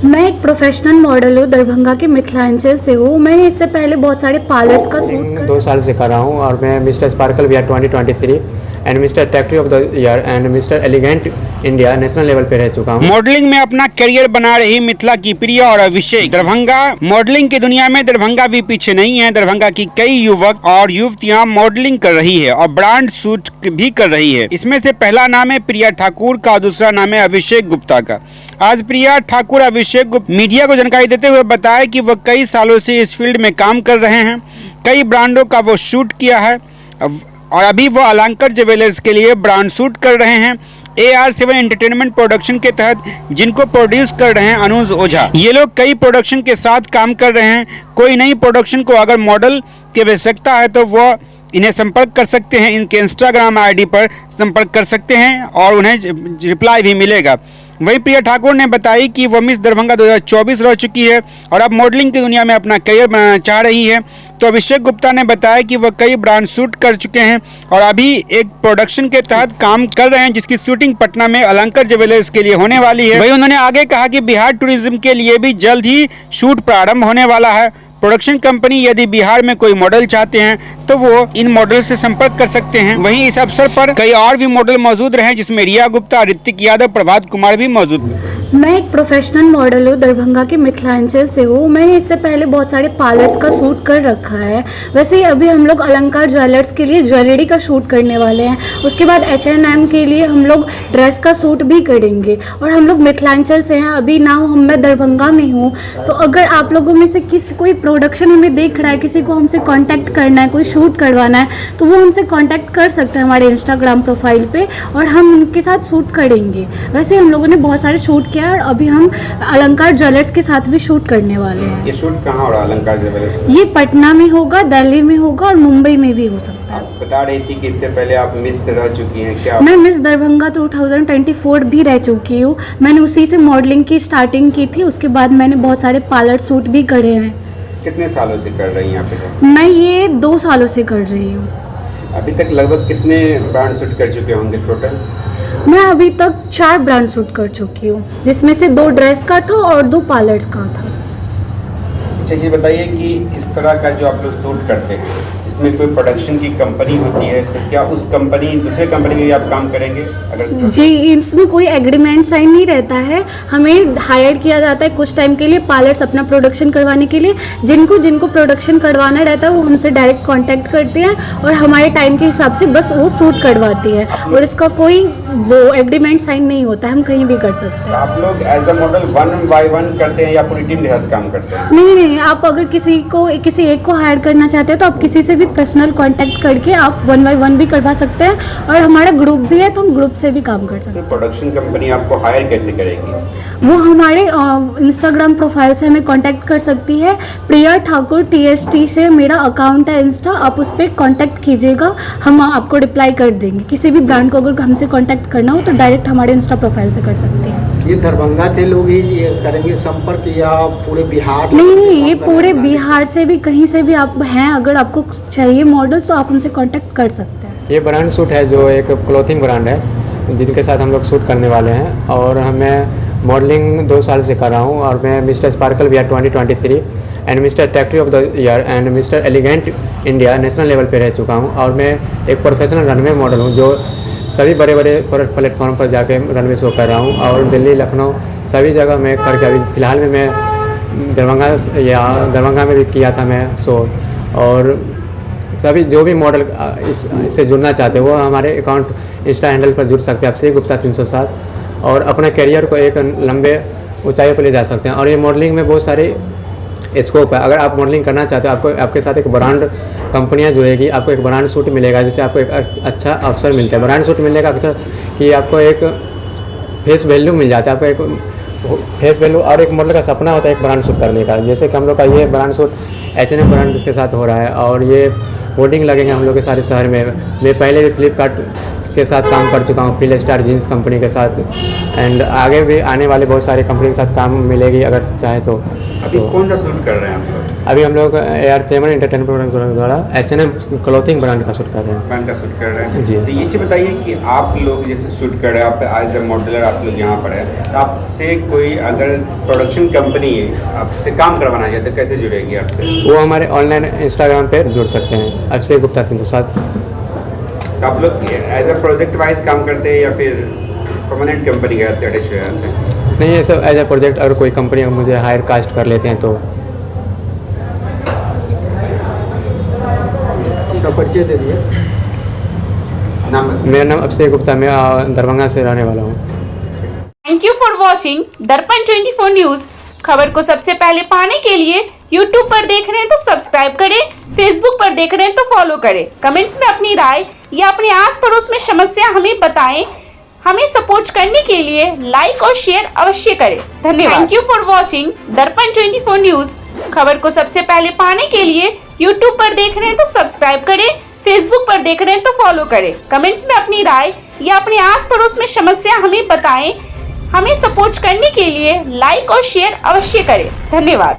मैं एक professional model हूँ, दरभंगा के मिथिलांचल से हूँ। मैंने इससे पहले बहुत सारे पार्लर्स का शूट 2 साल से कर रहा हूँ और मैं mister sparkle VR 2023 and mister techtree of the year and mister elegant India national level पे रह चुका हूँ। मॉडलिंग में अपना करियर बना रही मिथिला की प्रिया और अभिषेक दरभंगा मॉडलिंग की दुनिया में दरभंगा भी पीछे नहीं है। दरभंगा की कई युवक और युवतियां मॉडलिंग कर रही है और ब्रांड शूट भी कर रही है। इसमें से पहला नाम है प्रिया ठाकुर का, दूसरा नाम है अभिषेक गुप्ता का। आज प्रिया ठाकुर अभिषेक गुप्ता मीडिया को जानकारी देते हुए बताया कि वह कई सालों से इस फील्ड में काम कर रहे हैं, कई ब्रांडों का वो शूट किया है और अभी वो अलंकार ज्वेलर्स के लिए ब्रांड शूट कर रहे हैं। AR7 एंटरटेनमेंट प्रोडक्शन के तहत जिनको प्रोड्यूस कर रहे हैं अनुज ओझा। ये लोग कई प्रोडक्शन के साथ काम कर रहे हैं। कोई नई प्रोडक्शन को अगर मॉडल की आवश्यकता है तो वो इन्हें संपर्क कर सकते हैं। इनके इंस्टाग्राम ID पर संपर्क कर सकते हैं और उन्हें रिप्लाई भी मिलेगा। वहीं प्रिया ठाकुर ने बताई कि वह मिस दरभंगा 2024 रह चुकी है और अब मॉडलिंग की दुनिया में अपना करियर बनाना चाह रही है। तो अभिषेक गुप्ता ने बताया कि वह कई ब्रांड शूट कर चुके हैं और अभी एक प्रोडक्शन के तहत काम कर रहे हैं जिसकी शूटिंग पटना में अलंकार ज्वेलर्स के लिए होने वाली है। वहीं उन्होंने आगे कहा कि बिहार टूरिज्म के लिए भी जल्द ही शूट प्रारंभ होने वाला है। प्रोडक्शन कंपनी यदि बिहार में कोई मॉडल चाहते हैं तो वो इन मॉडल से संपर्क कर सकते हैं। वहीं इस अवसर पर कई और भी मॉडल मौजूद रहे जिसमें रिया गुप्ता, ऋतिक यादव, प्रभात कुमार भी मौजूद। मैं एक प्रोफेशनल मॉडल हूँ, दरभंगा के मिथिलांचल से हूँ। मैंने इससे पहले बहुत सारे पार्लर्स का शूट कर रखा है। वैसे ही अभी हम लोग अलंकार ज्वेलर्स के लिए ज्वेलरी का शूट करने वाले हैं। उसके बाद H&M के लिए हम लोग ड्रेस का शूट भी करेंगे और हम लोग मिथिलांचल से हैं। अभी नाउ मैं दरभंगा में हूँ। तो अगर आप लोगों में से किसी कोई प्रोडक्शन हमें देख रहा है, किसी को हमसे कांटेक्ट करना है, कोई शूट करवाना है, तो वो हमसे कांटेक्ट कर सकते हैं हमारे इंस्टाग्राम प्रोफाइल पे और हम उनके साथ शूट करेंगे। वैसे हम लोगों ने बहुत सारे शूट किया और अभी हम अलंकार ज्वेलर्स के साथ भी शूट करने वाले हैं। ये शूट कहाँ हो रहा है अलंकार ज्वेलर्स? ये पटना में होगा, दिल्ली में होगा और मुंबई में भी हो सकता है। आप बता रही थी कि इससे पहले आप मिस रह चुकी हैं, क्या? मैं मिस दरभंगा 2024 भी रह चुकी हूँ। मैंने उसी से मॉडलिंग की स्टार्टिंग की थी। उसके बाद मैंने बहुत सारे पार्लर शूट भी करे हैं। कितने सालों से कर रही हैं आप? मैं ये 2 सालों से कर रही हूँ। अभी तक लगभग कितने ब्रांड शूट कर चुके होंगे टोटल? मैं अभी तक 4 ब्रांड शूट कर चुकी हूँ, जिसमें से 2 ड्रेस का था और 2 पार्लर्स का था। अच्छा, ये बताइए कि इस तरह का जो आप लोग शूट करते हैं इसमें कोई प्रोडक्शन की कंपनी होती है तो क्या उस कंपनी दूसरे कंपनी में भी आप काम करेंगे? अगर जी, इसमें कोई एग्रीमेंट साइन नहीं रहता है। हमें हायर किया जाता है कुछ टाइम के लिए पार्लर्स अपना प्रोडक्शन करवाने के लिए। जिनको प्रोडक्शन करवाना रहता है वो हमसे डायरेक्ट कांटेक्ट करते हैं और हमारे टाइम के हिसाब से बस वो शूट करवाती है और इसका कोई वो एग्रीमेंट साइन नहीं होता है। हम कहीं भी कर सकते हैं। आप लोग एज अ मॉडल 1 by 1 करते हैं या पूरी टीम के साथ काम करते हैं? नहीं, आप अगर किसी एक को हायर करना चाहते हैं तो आप किसी से भी पर्सनल कांटेक्ट करके आप 1 by 1 भी करवा सकते हैं और हमारा ग्रुप भी है तो हम ग्रुप से भी काम कर सकते हैं। तो प्रोडक्शन कंपनी आपको हायर कैसे करेगी? वो हमारे इंस्टाग्राम प्रोफाइल से हमें कांटेक्ट कर सकती है। प्रिया ठाकुर TST से मेरा अकाउंट है इंस्टा, आप उस पर कांटेक्ट कीजिएगा, हम आपको रिप्लाई कर देंगे। किसी भी ब्रांड को अगर हमसे कांटेक्ट करना हो तो डायरेक्ट हमारे इंस्टा प्रोफाइल से कर सकते हैं। ये दरभंगा के लोग ही ये करेंगे संपर्क या पूरे बिहार? नहीं, ये पूरे बिहार से भी कहीं से भी आप हैं, अगर आपको चाहिए मॉडल्स तो आप हमसे कांटेक्ट कर सकते हैं। ये ब्रांड शूट है जो एक क्लॉथिंग ब्रांड है जिनके साथ हम लोग शूट करने वाले हैं और हमें मॉडलिंग 2 साल से कर रहा हूँ और मैं mister sparkle VR 2023 and mister techtree of the year and mister elegant India national level पे रह चुका हूँ और मैं एक प्रोफेशनल रनवे मॉडल हूँ जो सभी बड़े प्लेटफॉर्म पर जाके रनवे शो कर रहा हूँ और दिल्ली, लखनऊ सभी जगह मैं करके अभी फ़िलहाल में मैं दरभंगा में भी किया था मैं शो। और सभी जो भी मॉडल इससे जुड़ना चाहते हैं वो हमारे अकाउंट इंस्टा हैंडल पर जुड़ सकते हैं, अभिषेक गुप्ता 307, और अपने करियर को एक लंबे ऊंचाई पर ले जा सकते हैं। और ये मॉडलिंग में बहुत सारे स्कोप है। अगर आप मॉडलिंग करना चाहते हो आपके साथ एक ब्रांड कंपनियां जुड़ेगी, आपको एक ब्रांड शूट मिलेगा जिससे आपको एक अच्छा अवसर मिलता है। ब्रांड शूट मिलने का अवसर कि आपको एक फेस वैल्यू मिल जाता है, आपको एक फेस वैल्यू और एक मॉडल का सपना होता है एक ब्रांड शूट करने का। जैसे कि हम लोग का ये ब्रांड शूट H&M ब्रांड के साथ हो रहा है और ये होर्डिंग लगेंगे हम लोग के सारे शहर में। मैं पहले भी फ्लिपकार्ट के साथ काम कर चुका हूँ, फिल स्टार जीन्स कंपनी के साथ, एंड आगे भी आने वाले बहुत सारे कंपनी के साथ काम मिलेगी अगर चाहे तो। अभी कौन सा शूट कर रहे हैं आप लोग? अभी हम लोग AR7 एंटरटेनमेंट द्वारा H&M क्लॉथिंग ब्रांड का शूट कर रहे हैं। ब्रांड का शूट कर रहे हैं जी। तो ये चीज़ बताइए कि आप लोग जैसे शूट कर रहे हैं, आप एज ए मॉडलर आप लोग यहाँ पर है, तो आपसे कोई अगर प्रोडक्शन कंपनी आपसे काम करवाना चाहते तो कैसे जुड़ेगी आपसे? वो हमारे ऑनलाइन इंस्टाग्राम पे जुड़ सकते हैं, अभिषेक गुप्ता 307। तो आप लोग एज ए प्रोजेक्ट वाइज काम करते हैं या फिर परमानेंट कंपनी के साथ अटैच हो जाते हैं? नहीं, ये सब एज ए प्रोजेक्ट, अगर कोई कंपनी मुझे हायर कास्ट कर लेते हैं तो। का परिचय दे दिए। नाम मेरा नाम अभिषेक गुप्ता, मैं दरभंगा से रहने वाला हूँ। थैंक यू फॉर वॉचिंग दर्पण 24 न्यूज। खबर को सबसे पहले पाने के लिए यूट्यूब पर देख रहे हैं तो सब्सक्राइब करें, फेसबुक पर देख रहे हैं तो फॉलो करें। कमेंट्स में अपनी राय या अपने आस पड़ोस में समस्या हमें बताएं। हमें सपोर्ट करने के लिए लाइक और शेयर अवश्य करें। धन्यवाद। थैंक यू फॉर वॉचिंग दर्पण 24 न्यूज। खबर को सबसे पहले पाने के लिए यूट्यूब पर देख रहे हैं तो सब्सक्राइब करें, फेसबुक पर देख रहे हैं तो फॉलो करें। कमेंट्स में अपनी राय या अपने आस पड़ोस में समस्या हमें बताएं। हमें सपोर्ट करने के लिए लाइक और शेयर अवश्य करें। धन्यवाद।